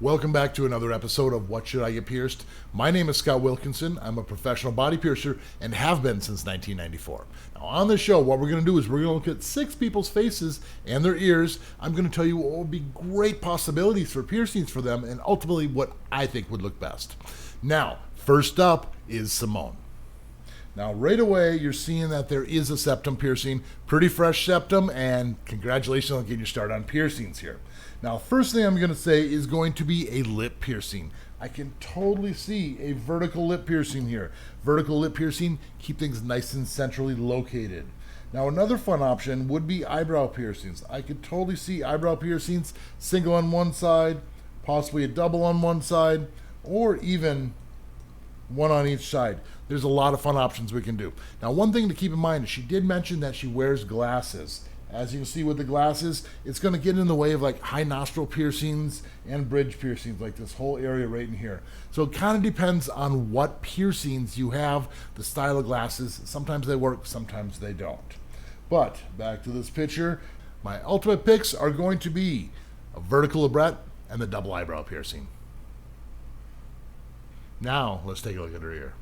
Welcome back to another episode of What Should I Get Pierced? My name is Scott Wilkinson. I'm a professional body piercer and have been since 1994. Now on this show, what we're going to do is we're going to look at 6 people's faces and their ears. I'm going to tell you what would be great possibilities for piercings for them and ultimately what I think would look best. Now, first up is Simone. Now, right away, you're seeing that there is a septum piercing, pretty fresh septum, and congratulations on getting your start on piercings here. Now, first thing I'm going to say is going to be a lip piercing. I can totally see a vertical lip piercing here. Vertical lip piercing, keep things nice and centrally located. Now, another fun option would be eyebrow piercings. I could totally see eyebrow piercings, single on one side, possibly a double on one side, or even one on each side. There's a lot of fun options we can do. Now, one thing to keep in mind is she did mention that she wears glasses. As you can see with the glasses, it's going to get in the way of like high nostril piercings and bridge piercings, like this whole area right in here. So it kind of depends on what piercings you have, the style of glasses. Sometimes they work, sometimes they don't. But back to this picture, my ultimate picks are going to be a vertical labret and the double eyebrow piercing. Now, let's take a look at her ear.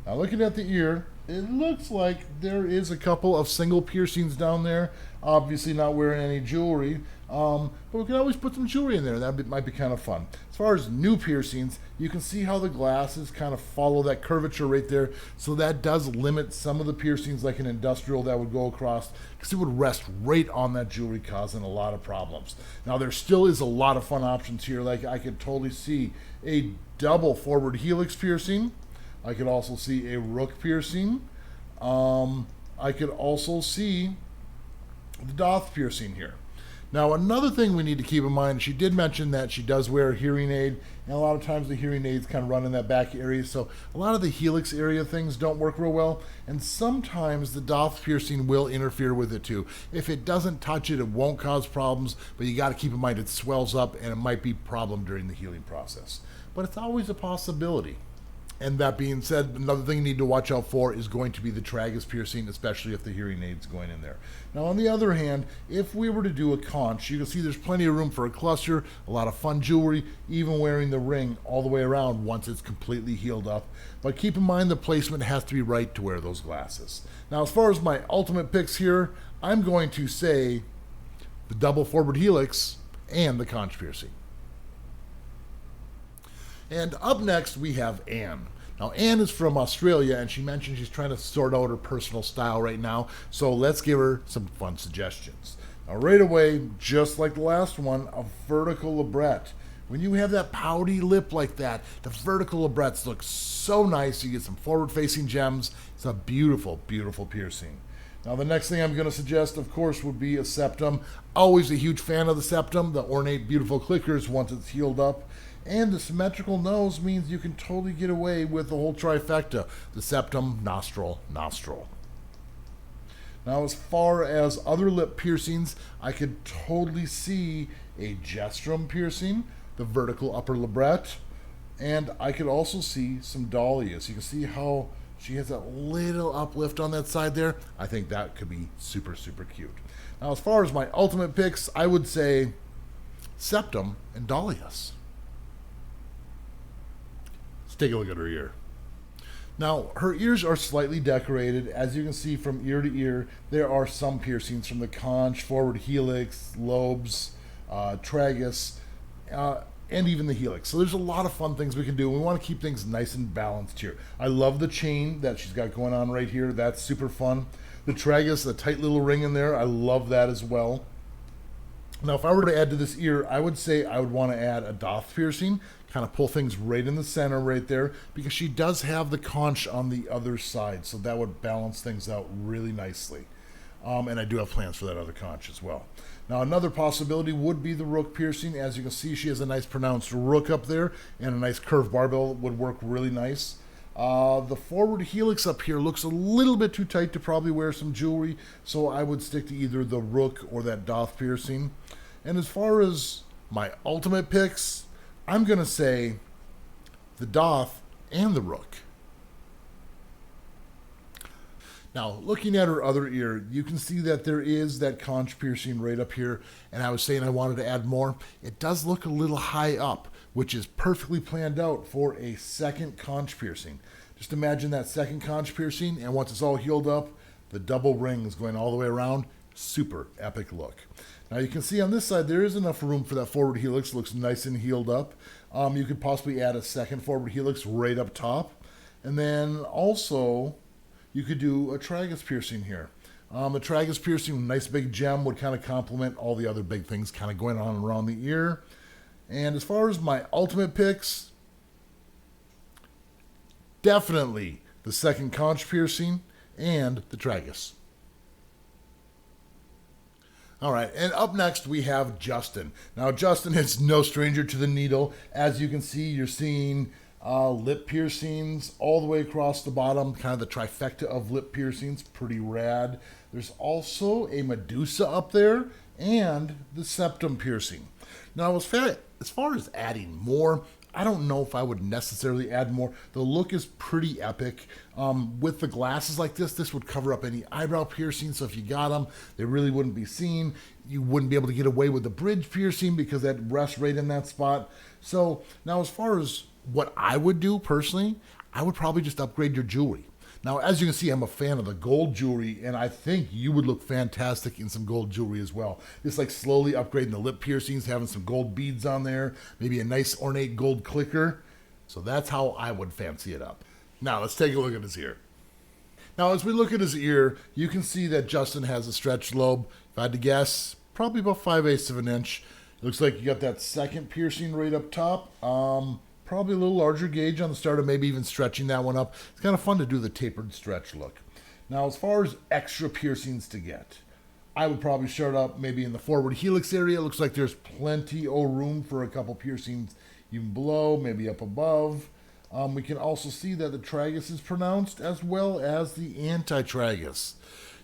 Now, looking at the ear, it looks like there is a couple of single piercings down there. Obviously not wearing any jewelry, but we can always put some jewelry in there. That might be kind of fun. As far as new piercings, you can see how the glasses kind of follow that curvature right there. So that does limit some of the piercings, like an industrial that would go across, because it would rest right on that jewelry, causing a lot of problems. Now, there still is a lot of fun options here. Like, I could totally see a double forward helix piercing. I could also see a rook piercing. I could also see the doth piercing here. Now, another thing we need to keep in mind, she did mention that she does wear a hearing aid, and a lot of times the hearing aids kind of run in that back area, so a lot of the helix area things don't work real well, and sometimes the doth piercing will interfere with it too. If it doesn't touch it, it won't cause problems, but you got to keep in mind it swells up and it might be a problem during the healing process. But it's always a possibility. And that being said, another thing you need to watch out for is going to be the tragus piercing, especially if the hearing aid's going in there. Now, on the other hand, if we were to do a conch, you can see there's plenty of room for a cluster, a lot of fun jewelry, even wearing the ring all the way around once it's completely healed up. But keep in mind the placement has to be right to wear those glasses. Now, as far as my ultimate picks here, I'm going to say the double forward helix and the conch piercing. And up next, we have Anne. Now, Anne is from Australia, and she mentioned she's trying to sort out her personal style right now, so let's give her some fun suggestions. Now, right away, just like the last one, a vertical labret. When you have that pouty lip like that, the vertical labrets look so nice. You get some forward-facing gems. It's a beautiful, beautiful piercing. Now, the next thing I'm going to suggest, of course, would be a septum. Always a huge fan of the septum, the ornate, beautiful clickers once it's healed up. And the symmetrical nose means you can totally get away with the whole trifecta, the septum, nostril, nostril. Now, as far as other lip piercings, I could totally see a gesturum piercing, the vertical upper labret, and I could also see some dahlias. You can see how she has that little uplift on that side there. I think that could be super, super cute. Now, as far as my ultimate picks, I would say septum and dahlias. Take a look at her ear. Now, her ears are slightly decorated. As you can see from ear to ear, there are some piercings from the conch, forward helix, lobes, tragus, and even the helix. So there's a lot of fun things we can do. We want to keep things nice and balanced here. I love the chain that she's got going on right here. That's super fun. The tragus, the tight little ring in there, I love that as well. Now, if I were to add to this ear, I would say I would want to add a doth piercing, kind of pull things right in the center right there, because she does have the conch on the other side, so that would balance things out really nicely. And I do have plans for that other conch as well. Now, another possibility would be the rook piercing. As you can see, she has a nice pronounced rook up there, and a nice curved barbell would work really nice. The forward helix up here looks a little bit too tight to probably wear some jewelry, so I would stick to either the rook or that doth piercing. And as far as my ultimate picks, I'm going to say the doth and the rook. Now, looking at her other ear, you can see that there is that conch piercing right up here, and I was saying I wanted to add more. It does look a little high up, which is perfectly planned out for a second conch piercing. Just imagine that second conch piercing, and once it's all healed up, the double rings going all the way around. Super epic look. Now you can see on this side there is enough room for that forward helix. Looks nice and healed up. You could possibly add a second forward helix right up top, and then also you could do a tragus piercing here. A tragus piercing, nice big gem, would kind of complement all the other big things kind of going on around the ear. And as far as my ultimate picks, definitely the second conch piercing and the tragus. All right, and up next we have Justin. Now, Justin is no stranger to the needle. As you can see, you're seeing lip piercings all the way across the bottom, kind of the trifecta of lip piercings, pretty rad. There's also a Medusa up there and the septum piercing. Now, as far as adding more, I don't know if I would necessarily add more. The look is pretty epic. With the glasses like this would cover up any eyebrow piercing, so if you got them, they really wouldn't be seen. You wouldn't be able to get away with the bridge piercing because that rests right in that spot. So now as far as what I would do personally, I would probably just upgrade your jewelry. Now, as you can see, I'm a fan of the gold jewelry, and I think you would look fantastic in some gold jewelry as well. Just like slowly upgrading the lip piercings, having some gold beads on there, maybe a nice ornate gold clicker. So that's how I would fancy it up. Now, let's take a look at his ear. Now, as we look at his ear, you can see that Justin has a stretched lobe. If I had to guess, probably about 5/8 of an inch. It looks like you got that second piercing right up top. Probably a little larger gauge on the start, or maybe even stretching that one up. It's kind of fun to do the tapered stretch look. Now, as far as extra piercings to get, I would probably start up maybe in the forward helix area. It looks like there's plenty of room for a couple piercings even below, maybe up above. We can also see that the tragus is pronounced as well as the antitragus.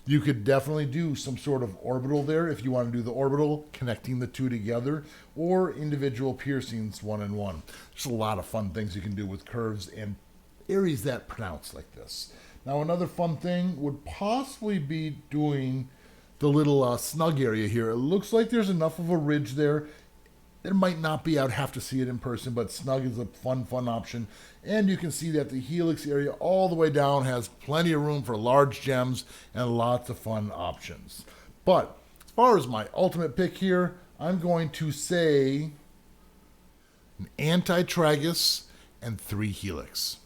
You could definitely do some sort of orbital there if you want to do the orbital, connecting the two together, or individual piercings one and one. There's a lot of fun things you can do with curves and areas that pronounce like this. Now, another fun thing would possibly be doing the little snug area here. It looks like there's enough of a ridge there. There might not be, I'd have to see it in person, but snug is a fun option. And you can see that the helix area all the way down has plenty of room for large gems and lots of fun options. But as far as my ultimate pick here, I'm going to say an anti-tragus and 3 helix.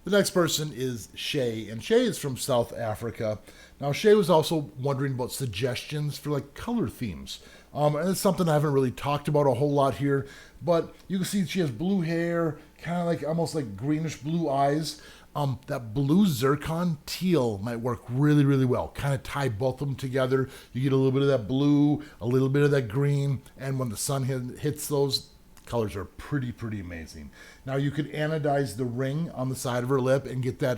The next person is Shea, and Shea is from South Africa. Now, Shea was also wondering about suggestions for like color themes. And it's something I haven't really talked about a whole lot here, but you can see she has blue hair, kind of like almost like greenish blue eyes. That blue zircon teal might work really, really well. Kind of tie both of them together. You get a little bit of that blue, a little bit of that green, and when the sun hits those, colors are pretty amazing. Now, you could anodize the ring on the side of her lip and get that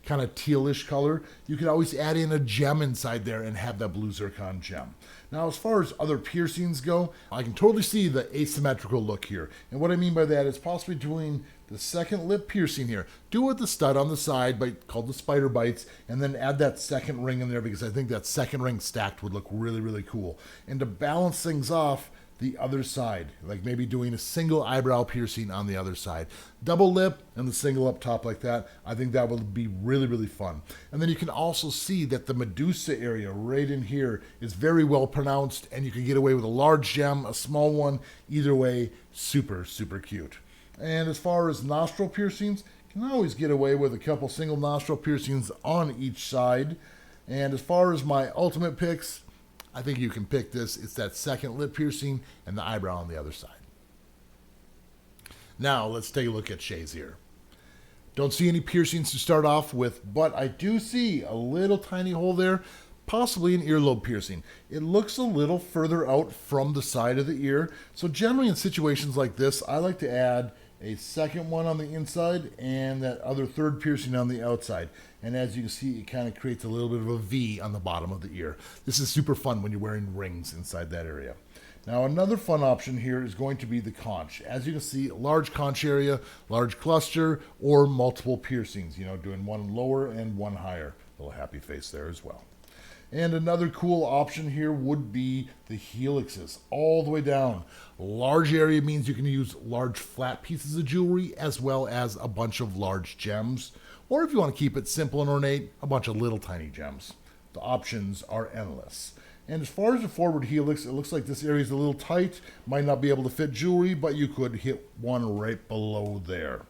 kind of tealish color. You could always add in a gem inside there and have that blue zircon gem. Now, as far as other piercings go, I can totally see the asymmetrical look here. And what I mean by that is possibly doing the second lip piercing here. Do it with the stud on the side called the spider bites, and then add that second ring in there because I think that second ring stacked would look really, really cool. And to balance things off, the other side, like maybe doing a single eyebrow piercing on the other side. Double lip and the single up top like that. I think that would be really, really fun. And then you can also see that the Medusa area right in here is very well pronounced, and you can get away with a large gem, a small one. Either way, super cute. And as far as nostril piercings, you can always get away with a couple single nostril piercings on each side. And as far as my ultimate picks, I think you can pick this. It's that second lip piercing and the eyebrow on the other side. Now, let's take a look at Shea's ear. Don't see any piercings to start off with, but I do see a little tiny hole there, possibly an earlobe piercing. It looks a little further out from the side of the ear. So generally in situations like this, I like to add a second one on the inside and that other third piercing on the outside. And as you can see, it kind of creates a little bit of a V on the bottom of the ear. This is super fun when you're wearing rings inside that area. Now another fun option here is going to be the conch. As you can see, large conch area, large cluster, or multiple piercings, doing one lower and one higher. Little happy face there as well. And another cool option here would be the helixes, all the way down. Large area means you can use large flat pieces of jewelry as well as a bunch of large gems. Or if you want to keep it simple and ornate, a bunch of little tiny gems. The options are endless. And as far as the forward helix, it looks like this area is a little tight. Might not be able to fit jewelry, but you could hit one right below there.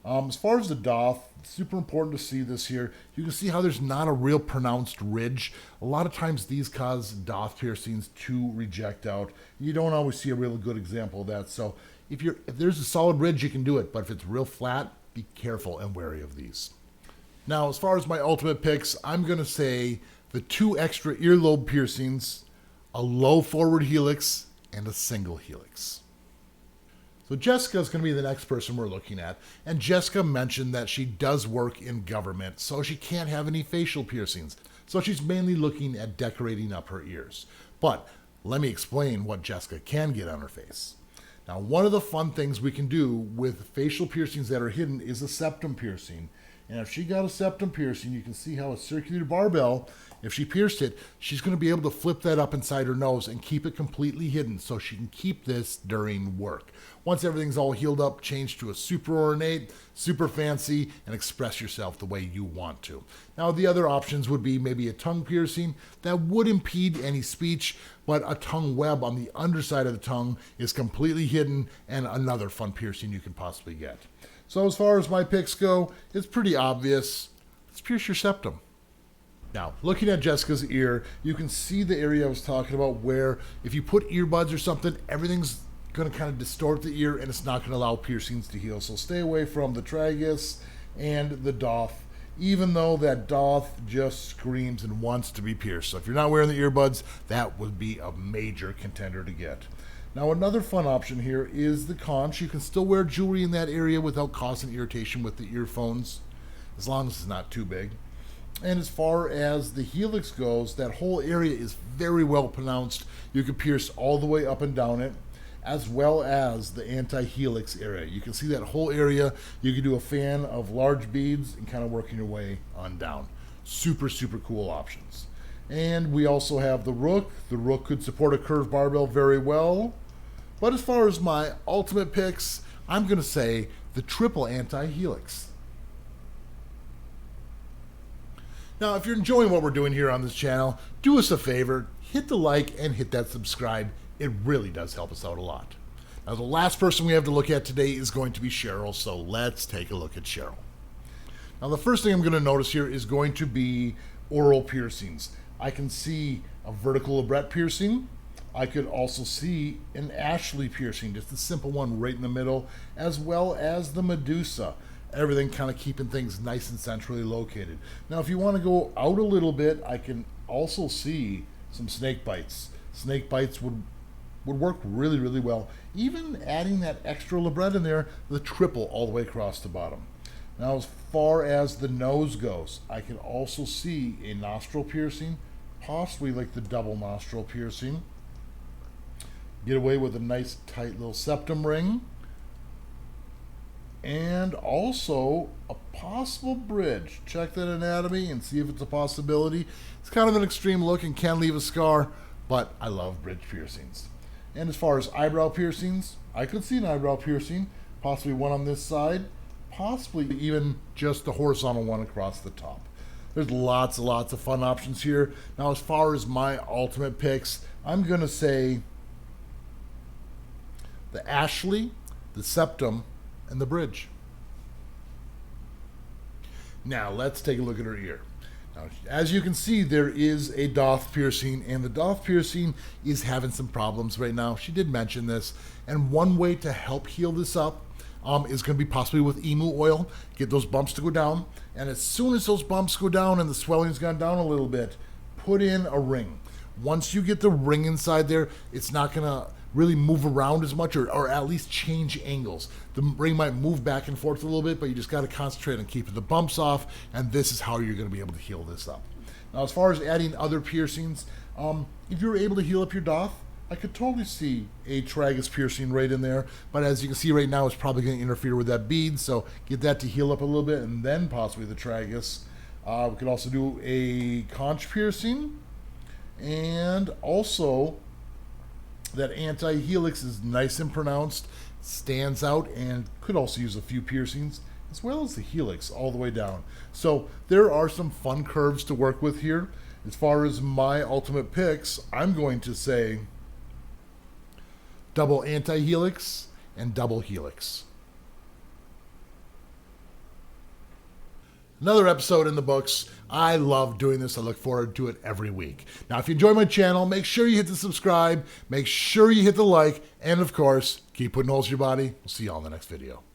As far as the doff, super important to see this here. You can see how there's not a real pronounced ridge. A lot of times these cause doff piercings to reject out. You don't always see a real good example of that. So if there's a solid ridge, you can do it. But if it's real flat, be careful and wary of these. Now, as far as my ultimate picks, I'm going to say the 2 extra earlobe piercings, a low forward helix, and a single helix. So Jessica is going to be the next person we're looking at. And Jessica mentioned that she does work in government, so she can't have any facial piercings. So she's mainly looking at decorating up her ears. But let me explain what Jessica can get on her face. Now, one of the fun things we can do with facial piercings that are hidden is a septum piercing. And if she got a septum piercing, you can see how a circular barbell, if she pierced it, she's going to be able to flip that up inside her nose and keep it completely hidden so she can keep this during work. Once everything's all healed up, change to a super ornate, super fancy, and express yourself the way you want to. Now, the other options would be maybe a tongue piercing that would impede any speech, but a tongue web on the underside of the tongue is completely hidden, and another fun piercing you can possibly get. So as far as my picks go, it's pretty obvious. Let's pierce your septum. Now, looking at Jessica's ear, you can see the area I was talking about where if you put earbuds or something, everything's going to kind of distort the ear and it's not going to allow piercings to heal. So stay away from the tragus and the doff, even though that doff just screams and wants to be pierced. So if you're not wearing the earbuds, that would be a major contender to get. Now, another fun option here is the conch. You can still wear jewelry in that area without causing irritation with the earphones, as long as it's not too big. And as far as the helix goes, that whole area is very well pronounced. You can pierce all the way up and down it, as well as the anti-helix area. You can see that whole area. You can do a fan of large beads and kind of working your way on down. Super, super cool options. And we also have the rook. The rook could support a curved barbell very well. But as far as my ultimate picks, I'm going to say the triple anti-helix. Now, if you're enjoying what we're doing here on this channel, do us a favor, hit the like and hit that subscribe. It really does help us out a lot. Now, the last person we have to look at today is going to be Cheryl, so let's take a look at Cheryl. Now, the first thing I'm going to notice here is going to be oral piercings. I can see a vertical labret piercing. I could also see an Ashley piercing, just a simple one right in the middle, as well as the Medusa. Everything kind of keeping things nice and centrally located. Now, if you want to go out a little bit, I can also see some snake bites. Snake bites would work really, really well. Even adding that extra labret in there, the triple all the way across the bottom. Now, as far as the nose goes, I can also see a nostril piercing, possibly like the double nostril piercing. Get away with a nice tight little septum ring. And also a possible bridge. Check that anatomy and see if it's a possibility. It's kind of an extreme look and can leave a scar, but I love bridge piercings. And as far as eyebrow piercings, I could see an eyebrow piercing, possibly one on this side, possibly even just the horizontal one across the top. There's lots and lots of fun options here. Now, as far as my ultimate picks, I'm going to say the Ashley, the septum, and the bridge. Now, let's take a look at her ear. Now, as you can see, there is a doff piercing, and the doff piercing is having some problems right now. She did mention this, and one way to help heal this up is going to be possibly with emu oil. Get those bumps to go down, and as soon as those bumps go down and the swelling's gone down a little bit, put in a ring. Once you get the ring inside there, it's not going to really move around as much, or at least change angles. The ring might move back and forth a little bit, but you just got to concentrate on keeping the bumps off, and this is how you're going to be able to heal this up. Now, as far as adding other piercings, if you're able to heal up your doff, I could totally see a tragus piercing right in there, but as you can see right now, it's probably going to interfere with that bead, so get that to heal up a little bit, and then possibly the tragus. We could also do a conch piercing, and also that anti-helix is nice and pronounced, stands out, and could also use a few piercings, as well as the helix all the way down. So there are some fun curves to work with here. As far as my ultimate picks, I'm going to say double anti-helix and double helix. Another episode in the books. I love doing this. I look forward to it every week. Now, if you enjoy my channel, make sure you hit the subscribe, make sure you hit the like, and of course, keep putting holes in your body. We'll see you all in the next video.